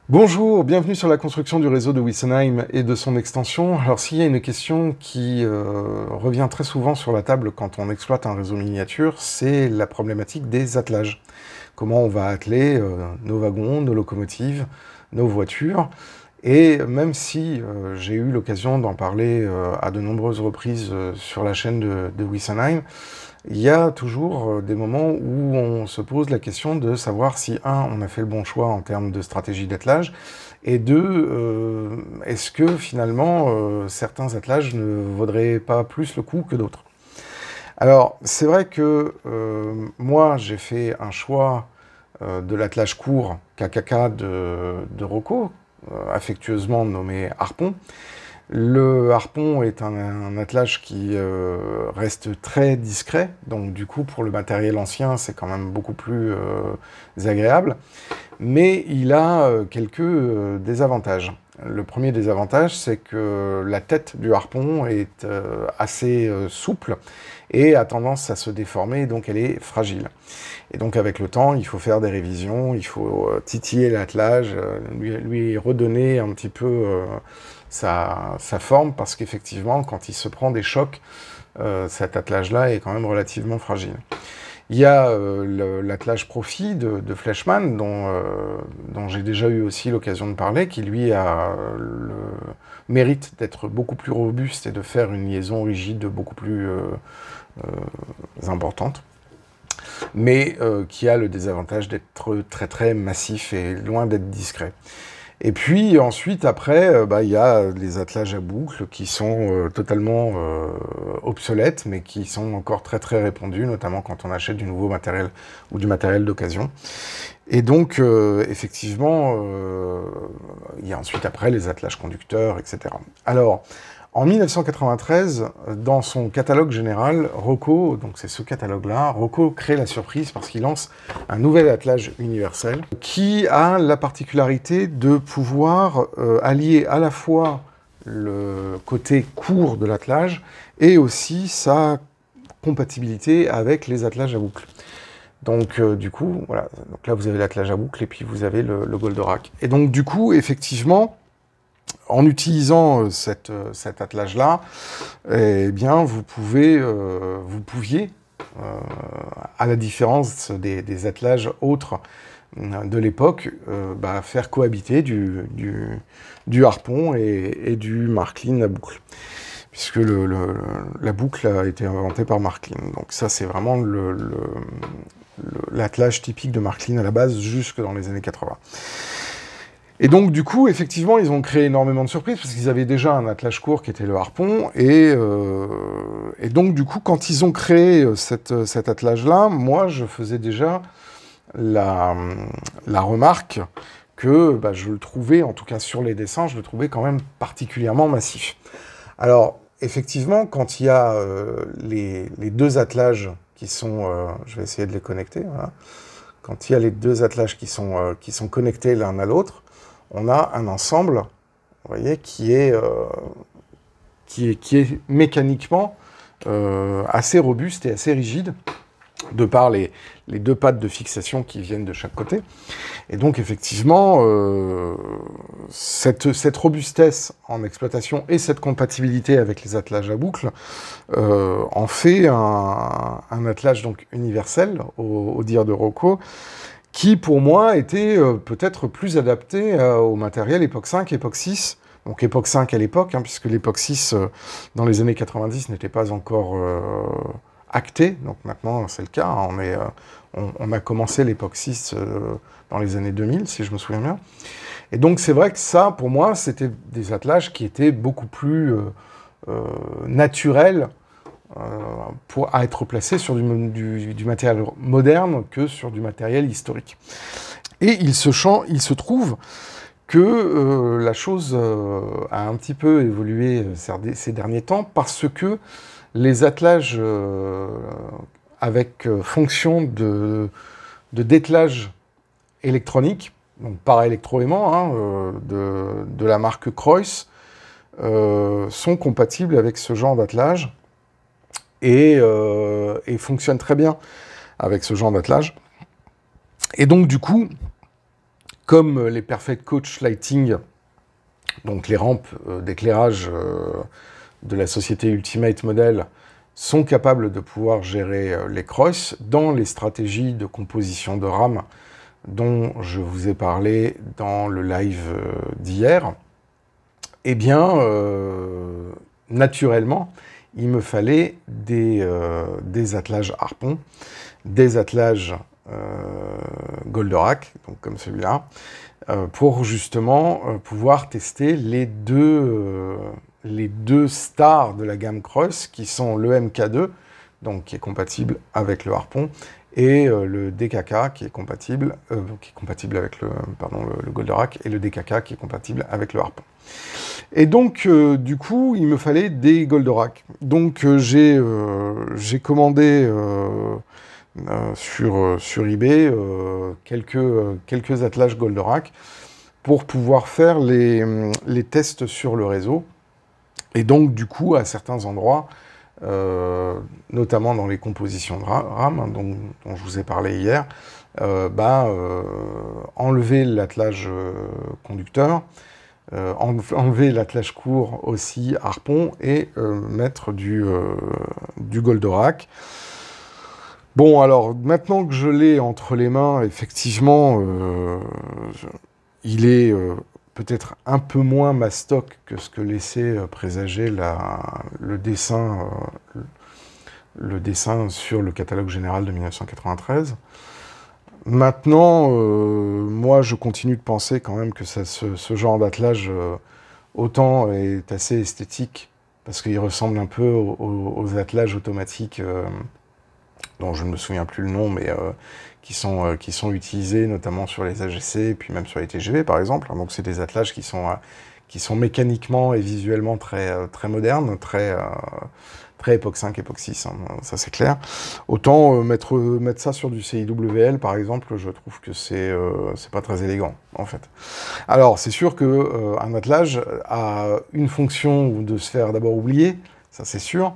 Bonjour, bienvenue sur la construction du réseau de Wessenheim et de son extension. Alors s'il y a une question qui revient très souvent sur la table quand on exploite un réseau miniature, c'est la problématique des attelages. Comment on va atteler nos wagons, nos locomotives, nos voitures. Et même si j'ai eu l'occasion d'en parler à de nombreuses reprises sur la chaîne de Wessenheim, il y a toujours des moments où on se pose la question de savoir si, un, on a fait le bon choix en termes de stratégie d'attelage, et deux, est-ce que finalement certains attelages ne vaudraient pas plus le coup que d'autres? Alors, c'est vrai que moi, j'ai fait un choix de l'attelage court KKK de Rocco, affectueusement nommé Harpon. Le harpon est un attelage qui reste très discret, donc du coup pour le matériel ancien c'est quand même beaucoup plus agréable, mais il a quelques désavantages. Le premier désavantage, c'est que la tête du harpon est assez souple et a tendance à se déformer, donc elle est fragile. Et donc avec le temps, il faut faire des révisions, il faut titiller l'attelage, lui redonner un petit peu sa forme, parce qu'effectivement, quand il se prend des chocs, cet attelage-là est quand même relativement fragile. Il y a l'attelage Profi de Fleischmann, dont j'ai déjà eu aussi l'occasion de parler, qui lui a le mérite d'être beaucoup plus robuste et de faire une liaison rigide beaucoup plus importante, mais qui a le désavantage d'être très très massif et loin d'être discret. Et puis ensuite, après, il y a les attelages à boucle qui sont totalement obsolètes, mais qui sont encore très très répandus, notamment quand on achète du nouveau matériel ou du matériel d'occasion. Et donc, effectivement, il y a ensuite après les attelages conducteurs, etc. Alors, en 1993, dans son catalogue général, Rocco, donc c'est ce catalogue-là, Rocco crée la surprise parce qu'il lance un nouvel attelage universel qui a la particularité de pouvoir allier à la fois le côté court de l'attelage et aussi sa compatibilité avec les attelages à boucle. Donc du coup, voilà, donc là vous avez l'attelage à boucle et puis vous avez le Goldorak. Et donc du coup, effectivement, en utilisant cet attelage-là, eh bien, vous pouviez, à la différence des attelages autres de l'époque, faire cohabiter du harpon et du Marklin à boucle, puisque la boucle a été inventée par Marklin. Donc ça, c'est vraiment l'attelage typique de Marklin à la base, jusque dans les années 80. Et donc, du coup, effectivement, ils ont créé énormément de surprises, parce qu'ils avaient déjà un attelage court qui était le harpon, et donc, du coup, quand ils ont créé cet attelage-là, moi, je faisais déjà la remarque que je le trouvais, en tout cas sur les dessins, je le trouvais quand même particulièrement massif. Alors, effectivement, quand il y a les deux attelages qui sont... je vais essayer de les connecter, voilà. Quand il y a les deux attelages qui sont connectés l'un à l'autre, on a un ensemble, vous voyez, qui est mécaniquement assez robuste et assez rigide, de par les deux pattes de fixation qui viennent de chaque côté. Et donc, effectivement, cette robustesse en exploitation et cette compatibilité avec les attelages à boucle en fait un attelage donc universel, au dire de Rocco, qui, pour moi, était peut-être plus adapté au matériel Epoch 5, Epoch 6. Donc Epoch 5 à l'époque, puisque l'Epoch 6, dans les années 90, n'était pas encore acté. Donc maintenant, c'est le cas. On a commencé l'Epoch 6 dans les années 2000, si je me souviens bien. Et donc c'est vrai que ça, pour moi, c'était des attelages qui étaient beaucoup plus naturels à être placés sur du matériel moderne que sur du matériel historique. Et il se trouve que la chose a un petit peu évolué ces derniers temps, parce que les attelages avec fonction de dételage électronique, donc par électroaimant, de la marque Kreuss, sont compatibles avec ce genre d'attelage. et fonctionne très bien avec ce genre d'attelage. Et donc du coup, comme les Perfect Coach Lighting, donc les rampes d'éclairage de la société Ultimate Model, sont capables de pouvoir gérer les cross dans les stratégies de composition de RAM dont je vous ai parlé dans le live d'hier, eh bien, naturellement, il me fallait des attelages harpon, des attelages Goldorak, donc comme celui-là, pour justement pouvoir tester les deux stars de la gamme Cross, qui sont le MK2, donc qui est compatible avec le harpon, et le DKK, qui est compatible avec le Goldorak, et le DKK, qui est compatible avec le harpon. Et donc, du coup, il me fallait des Goldorak. Donc, j'ai commandé sur eBay quelques attelages Goldorak pour pouvoir faire les tests sur le réseau. Et donc, du coup, à certains endroits, notamment dans les compositions de RAM, dont je vous ai parlé hier, enlever l'attelage conducteur, enlever l'attelage court aussi harpon, et mettre du Goldorak. Bon, alors, maintenant que je l'ai entre les mains, effectivement, il est peut-être un peu moins mastoc que ce que laissait présager le dessin sur le catalogue général de 1993. Maintenant, moi, je continue de penser quand même que ce genre d'attelage, autant est assez esthétique, parce qu'il ressemble un peu aux attelages automatiques, dont je ne me souviens plus le nom, mais qui sont utilisés notamment sur les AGC, et puis même sur les TGV, par exemple. Donc c'est des attelages qui sont mécaniquement et visuellement très modernes, très Epoch 5, Epoch 6, hein, ça c'est clair. Autant mettre ça sur du CIWL, par exemple, je trouve que c'est pas très élégant, en fait. Alors, c'est sûr qu'un attelage a une fonction de se faire d'abord oublier, ça c'est sûr,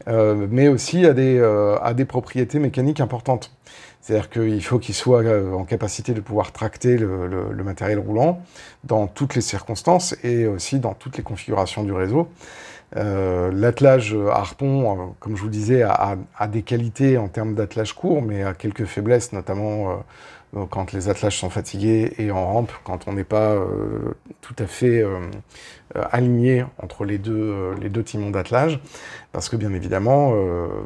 mais aussi a des propriétés mécaniques importantes. C'est-à-dire qu'il faut qu'il soit en capacité de pouvoir tracter le matériel roulant dans toutes les circonstances et aussi dans toutes les configurations du réseau. L'attelage harpon, comme je vous le disais, a des qualités en termes d'attelage court, mais a quelques faiblesses, notamment quand les attelages sont fatigués et en rampe, quand on n'est pas tout à fait aligné entre les deux timons d'attelage, parce que bien évidemment,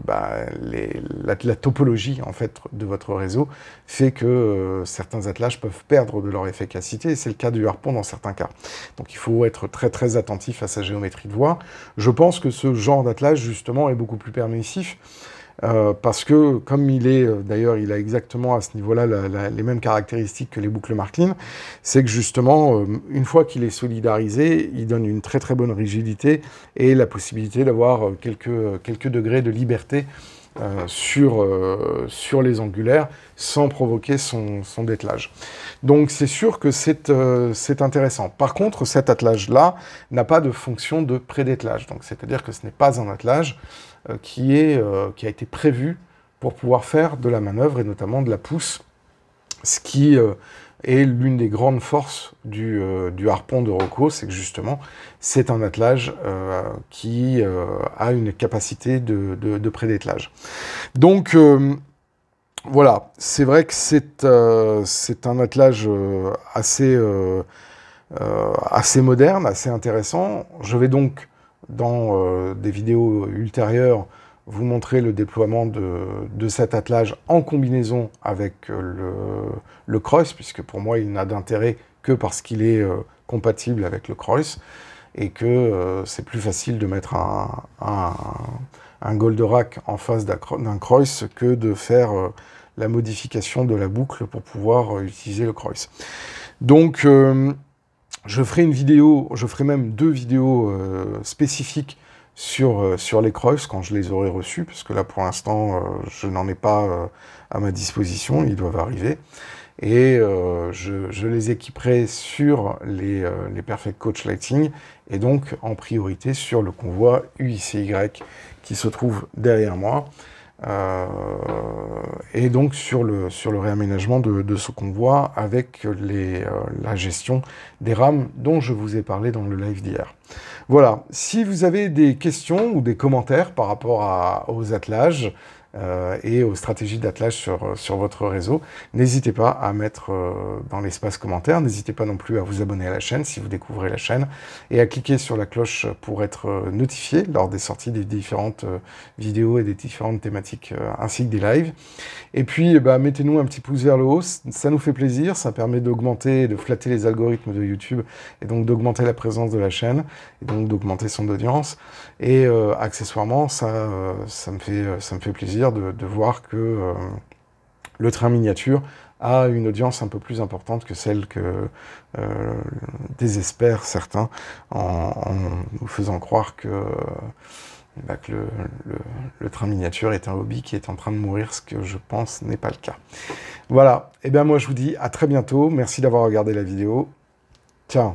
la topologie en fait de votre réseau fait que certains attelages peuvent perdre de leur efficacité, et c'est le cas du harpon dans certains cas. Donc il faut être très très attentif à sa géométrie de voie. Je pense que ce genre d'attelage justement est beaucoup plus permissif, parce que, comme il est, d'ailleurs, il a exactement à ce niveau-là les mêmes caractéristiques que les boucles Marklin, c'est que justement, une fois qu'il est solidarisé, il donne une très très bonne rigidité et la possibilité d'avoir quelques degrés de liberté sur les angulaires sans provoquer son dételage. Donc c'est sûr que c'est intéressant. Par contre, cet attelage-là n'a pas de fonction de prédételage. Donc c'est-à-dire que ce n'est pas un attelage qui a été prévu pour pouvoir faire de la manœuvre et notamment de la pousse, ce qui est l'une des grandes forces du harpon de Rocco, c'est que justement c'est un attelage qui a une capacité de prédételage. Donc voilà, c'est vrai que c'est un attelage assez moderne, assez intéressant. Je vais donc dans des vidéos ultérieures vous montrer le déploiement de cet attelage en combinaison avec le Cross, puisque pour moi il n'a d'intérêt que parce qu'il est compatible avec le Cross, et que c'est plus facile de mettre un Goldorak en face d'un Cross que de faire la modification de la boucle pour pouvoir utiliser le Cross. Donc je ferai même 2 vidéos spécifiques sur les Cross quand je les aurai reçus, parce que là pour l'instant je n'en ai pas à ma disposition, ils doivent arriver. et je les équiperai sur les Perfect Coach Lighting, et donc en priorité sur le convoi UICY qui se trouve derrière moi. Et donc sur le réaménagement de ce convoi avec la gestion des rames dont je vous ai parlé dans le live d'hier. Voilà, si vous avez des questions ou des commentaires par rapport aux attelages et aux stratégies d'attelage sur votre réseau, n'hésitez pas à mettre dans l'espace commentaire, n'hésitez pas non plus à vous abonner à la chaîne si vous découvrez la chaîne, et à cliquer sur la cloche pour être notifié lors des sorties des différentes vidéos et des différentes thématiques ainsi que des lives. Et puis mettez-nous un petit pouce vers le haut, ça nous fait plaisir, ça permet d'augmenter, de flatter les algorithmes de YouTube, et donc d'augmenter la présence de la chaîne, et donc d'augmenter son audience, et accessoirement ça me fait plaisir de voir que le train miniature a une audience un peu plus importante que celle que désespèrent certains en nous faisant croire que le train miniature est un hobby qui est en train de mourir, ce que je pense n'est pas le cas. Voilà, et bien moi je vous dis à très bientôt, merci d'avoir regardé la vidéo, ciao.